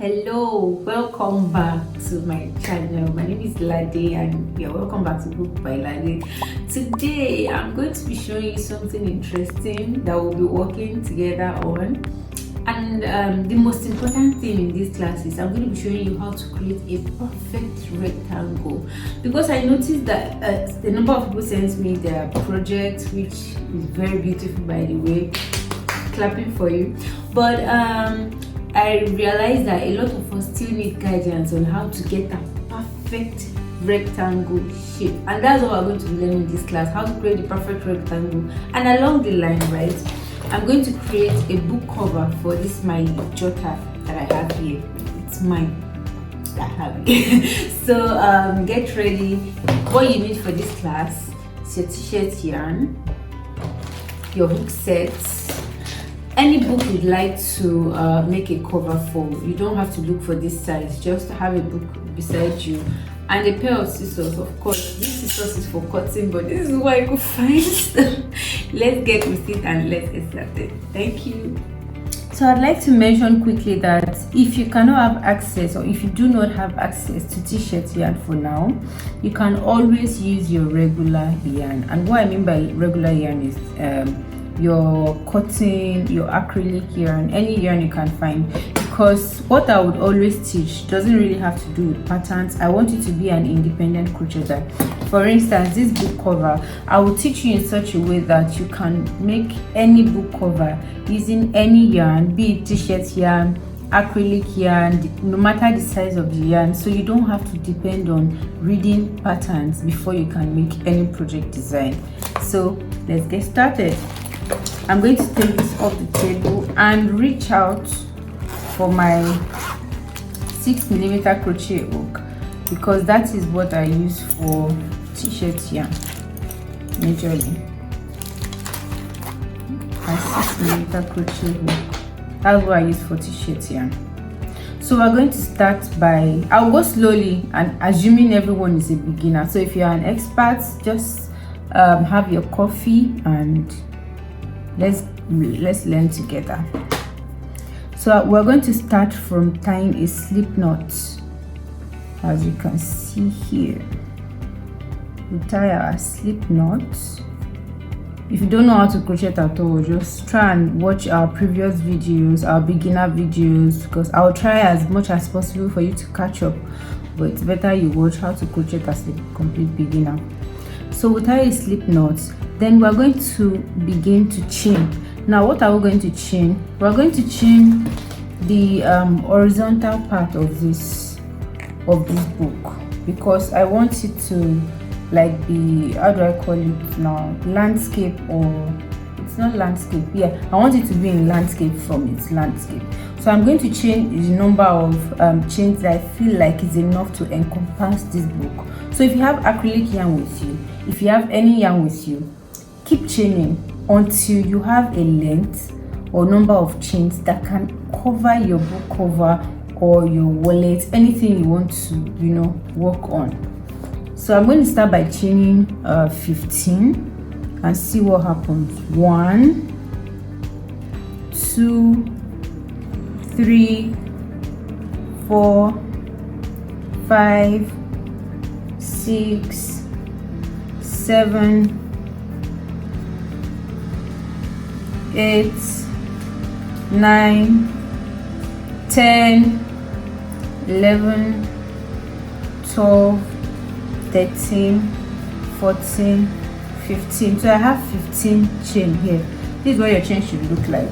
Hello, welcome back to my channel. My name is Lade and you're welcome back to Book by Lade. Today I'm going to be showing you something interesting that we'll be working together on. And the most important thing in this class is I'm going to be showing you how to create a perfect rectangle, because I noticed that the number of people sent me their project, which is very beautiful, by the way, clapping for you. But I realized that a lot of us still need guidance on how to get a perfect rectangle shape, and that's what we're going to learn in this class, how to create the perfect rectangle. And along the line, right, I'm going to create a book cover for this my jotter that I have here. It's mine. I have it. So get ready. What you need for this class is your t-shirt yarn, your hook sets, any book you'd like to make a cover for. You don't have to look for this size, just have a book beside you, and a pair of scissors. Of course, this scissors is for cutting, but this is what I could find. Let's get with it and let's get started. Thank you. So I'd like to mention quickly that if you cannot have access, or if you do not have access to t-shirt yarn for now, you can always use your regular yarn. And what I mean by regular yarn is your cotton, your acrylic yarn, any yarn you can find, because what I would always teach doesn't really have to do with patterns. I want you to be an independent crocheter. For instance, this book cover, I will teach you in such a way that you can make any book cover using any yarn, be it t-shirt yarn, acrylic yarn, no matter the size of the yarn, so you don't have to depend on reading patterns before you can make any project design. So let's get started. I'm going to take this off the table and reach out for my 6mm crochet hook, because that is what I use for t-shirt yarn majorly. My 6mm crochet hook, that's what I use for t-shirt yarn. So we're going to start by, I'll go slowly and assuming everyone is a beginner. So if you're an expert, just have your coffee and let's learn together. So we're going to start from tying a slip knot. As you can see here, we tie our slip knot. If you don't know how to crochet at all, just try and watch our previous videos, our beginner videos, because I'll try as much as possible for you to catch up, but it's better you watch how to crochet as a complete beginner. So we tie a slip knot, then we're going to begin to chain. Now what are we going to chain? We're going to chain the horizontal part of this book, because I want it to like be, how do I call it now, landscape, or it's not landscape, yeah, I want it to be in landscape from its landscape. So I'm going to chain the number of chains that I feel like is enough to encompass this book. So if you have acrylic yarn with you, if you have any yarn with you, keep chaining until you have a length or number of chains that can cover your book cover or your wallet, anything you want to, work on. So I'm going to start by chaining 15 and see what happens. 1, 2, 3, 4, 5, 6, 7, 8, 9, 10, 11, 12, 13, 14, 15. So I have 15 chain here. This is what your chain should look like,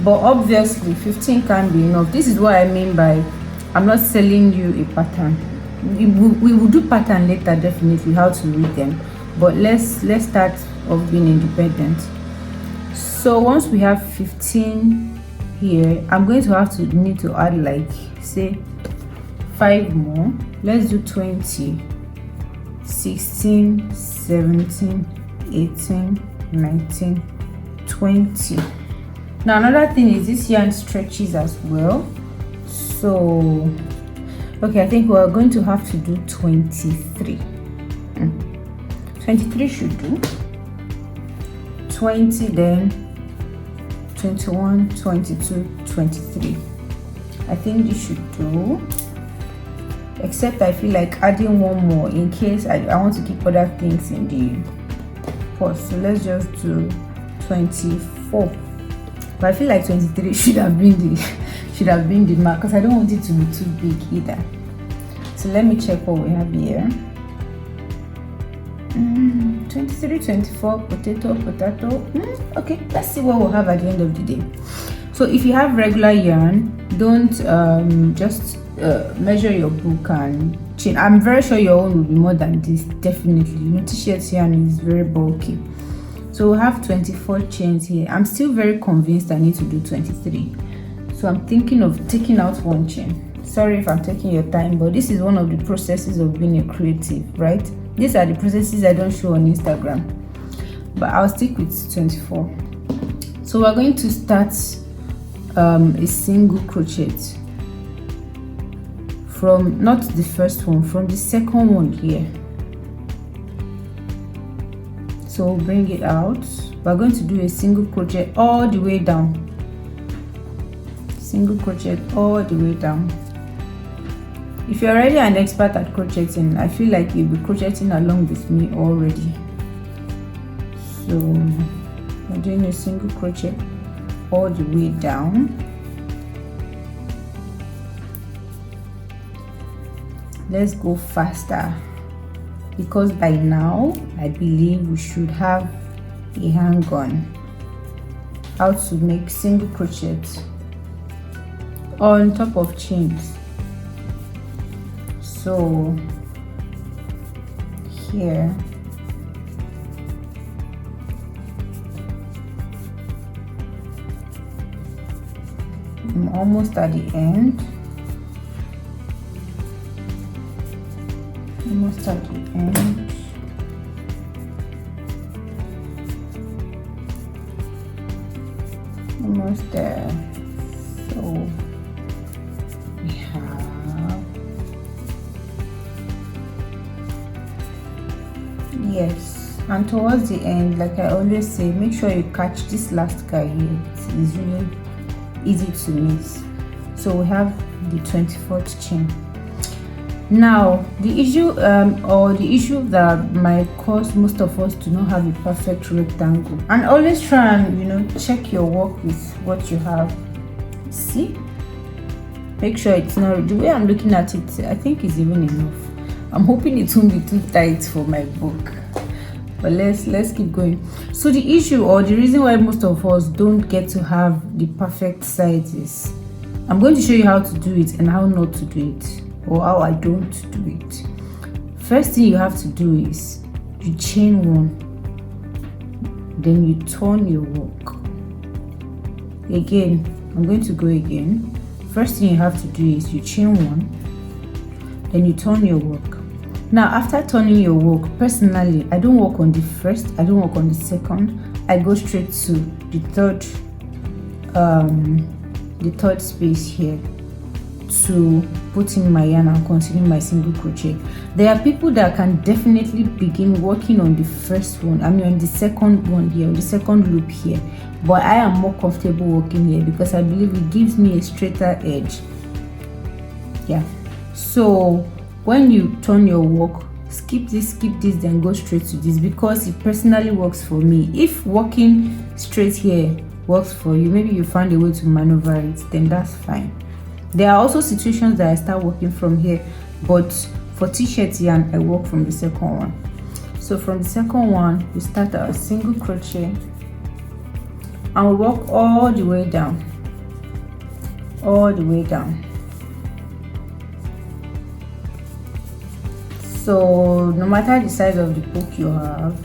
but obviously 15 can't be enough. This is what I mean by I'm not selling you a pattern. We will do pattern later, definitely, how to read them, but let's start off being independent. So once we have 15 here, I'm going to need to add, like, say 5 more. Let's do 20, 16, 17, 18, 19, 20. Now another thing is this yarn stretches as well. So okay, I think we're going to have to do 23. 23 should do. 20, then 21, 22, 23. I think this should do, except I feel like adding one more in case I want to keep other things in the purse. So let's just do 24, but I feel like 23 should have been the mark, because I don't want it to be too big either. So let me check what we have here. 23, 24, potato. Okay, let's see what we'll have at the end of the day. So if you have regular yarn, don't just measure your book and chain. I'm very sure your own will be more than this, definitely. You know, t-shirt yarn is very bulky. So we'll have 24 chains here. I'm still very convinced I need to do 23. So I'm thinking of taking out one chain. Sorry if I'm taking your time, but this is one of the processes of being a creative, right? These are the processes I don't show on Instagram, but I'll stick with 24. So we're going to start a single crochet from, not the first one, from the second one here. So we'll bring it out. We're going to do a single crochet all the way down. Single crochet all the way down. If you're already an expert at crocheting, I feel like you'll be crocheting along with me already. So we're doing a single crochet all the way down. Let's go faster, because by now I believe we should have a hang on how to make single crochet on top of chains. So here I'm almost at the end. Almost at the end. Almost there. So we have, yes, and towards the end, like I always say, make sure you catch this last guy here. It is really easy to miss. So we have the 24th chain. Now the issue that might cause most of us to not have a perfect rectangle, and always try and check your work with what you have. See, make sure it's not, the way I'm looking at it, I think it's even enough. I'm hoping it won't be too tight for my book, but let's keep going. So the issue, or the reason why most of us don't get to have the perfect sizes, I'm going to show you how to do it and how not to do it, or how I don't do it. First thing you have to do is you chain one, then you turn your work. Again, I'm going to go again. First thing you have to do is you chain one, then you turn your work. Now after turning your work, personally, I don't work on the first, I don't work on the second. I go straight to the third space here to put in my yarn and continue my single crochet. There are people that can definitely begin working on the first one, on the second one here, on the second loop here, but I am more comfortable working here because I believe it gives me a straighter edge. Yeah, so when you turn your work, skip this, then go straight to this, because it personally works for me. If working straight here works for you, maybe you find a way to maneuver it, then that's fine. There are also situations that I start working from here, but for t-shirt yarn I work from the second one. So from the second one we start our single crochet and we work all the way down, So no matter the size of the book you have,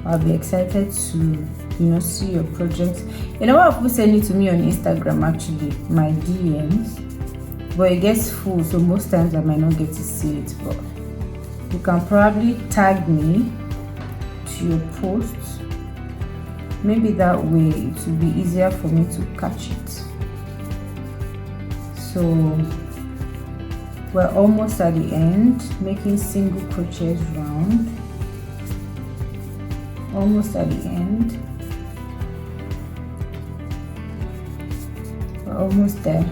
I'll be excited to see your project. A lot of people send it to me on Instagram, actually, my DMs, but it gets full, so most times I might not get to see it. But you can probably tag me to your posts. Maybe that way it will be easier for me to catch it. So we're almost at the end, making single crochets round. Almost at the end. We're almost there.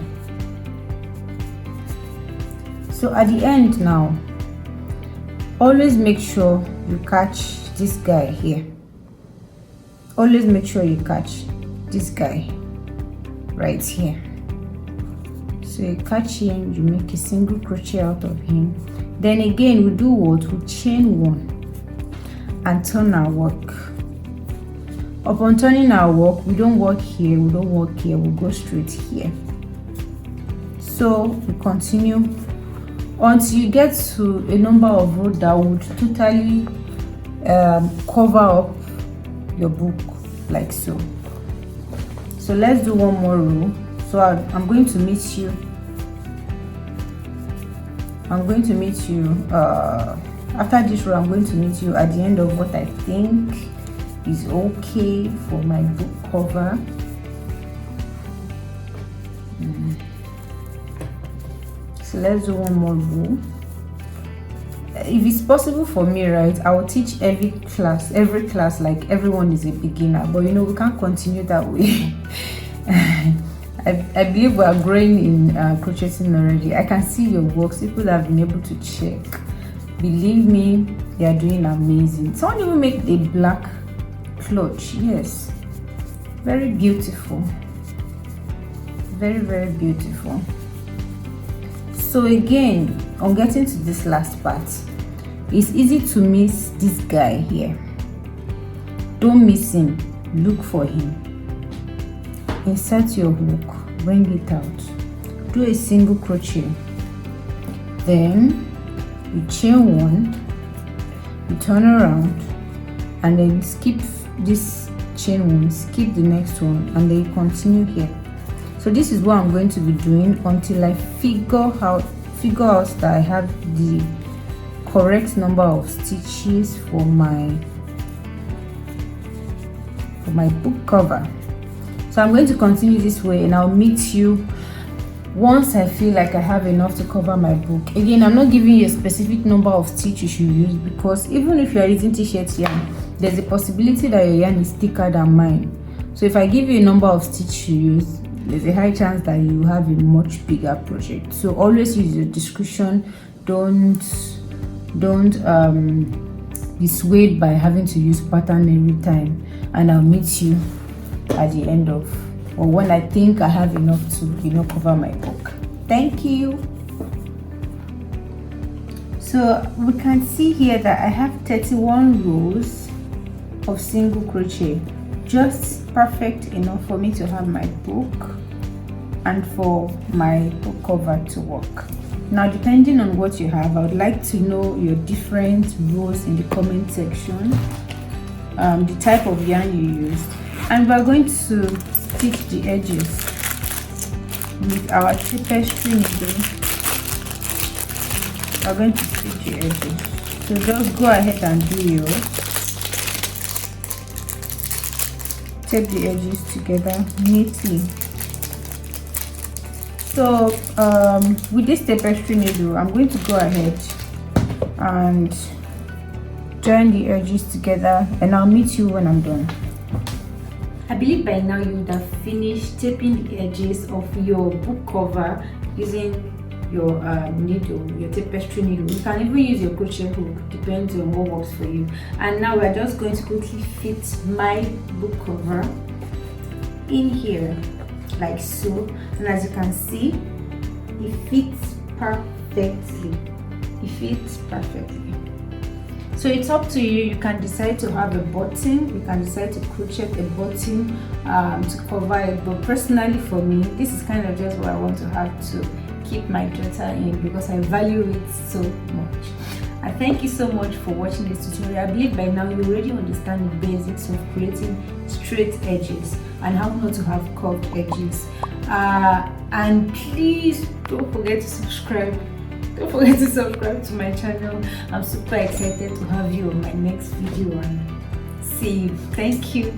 So at the end now, always make sure you catch this guy here. Always make sure you catch this guy right here. So you catch him, you make a single crochet out of him. Then again, we do what? We chain one and turn our work. Upon turning our work, we don't work here, we don't work here, we go straight here. So we continue until you get to a number of rows that would totally cover up your book, like so. So let's do one more row. So I'm going to meet you. After this row, I'm going to meet you at the end of what I think is okay for my book cover. So let's do one more row. If it's possible for me, right, I will teach every class like everyone is a beginner, but you know, we can't continue that way. I believe we are growing in crocheting already. I can see your works. People that have been able to check, believe me, they are doing amazing. Someone even make the black clutch. Yes, very beautiful, very, very beautiful. So again, on getting to this last part, it's easy to miss this guy here. Don't miss him, look for him. Insert your hook, bring it out, do a single crochet, then you chain one, you turn around, and then skip this chain one, skip the next one, and then you continue here. So this is what I'm going to be doing until I figure out that I have the correct number of stitches for my book cover. So I'm going to continue this way, and I'll meet you once I feel like I have enough to cover my book. Again, I'm not giving you a specific number of stitches you should use, because even if you are using t-shirt yarn, there's a possibility that your yarn is thicker than mine. So if I give you a number of stitches to use, there's a high chance that you have a much bigger project. So always use your discretion. Don't be swayed by having to use pattern every time. And I'll meet you at the end of, or when I think I have enough to, you know, cover my book. Thank you. So we can see here that I have 31 rows of single crochet, just perfect enough for me to have my book and for my book cover to work. Now, depending on what you have, I would like to know your different rows in the comment section, the type of yarn you used, and we're going to stitch the edges with our tapestry needle. We're going to stitch the edges, so just go ahead and do yours. Tape the edges together neatly. So with this tapestry needle, I'm going to go ahead and join the edges together, and I'll meet you when I'm done. I believe by now you would have finished taping the edges of your book cover using your needle, your tapestry needle. You can even use your crochet hook, depends on what works for you. And now we're just going to quickly fit my book cover in here, like so. And as you can see, it fits perfectly. It fits perfectly. So it's up to you. You can decide to have a button, you can decide to crochet a button to cover it, but personally for me, this is kind of just what I want to have to keep my daughter in, because I value it so much. I thank you so much for watching this tutorial. I believe by now you already understand the basics of creating straight edges and how not to have curved edges. And please don't forget to subscribe. Don't forget to subscribe to my channel. I'm super excited to have you on my next video, and see you. Thank you.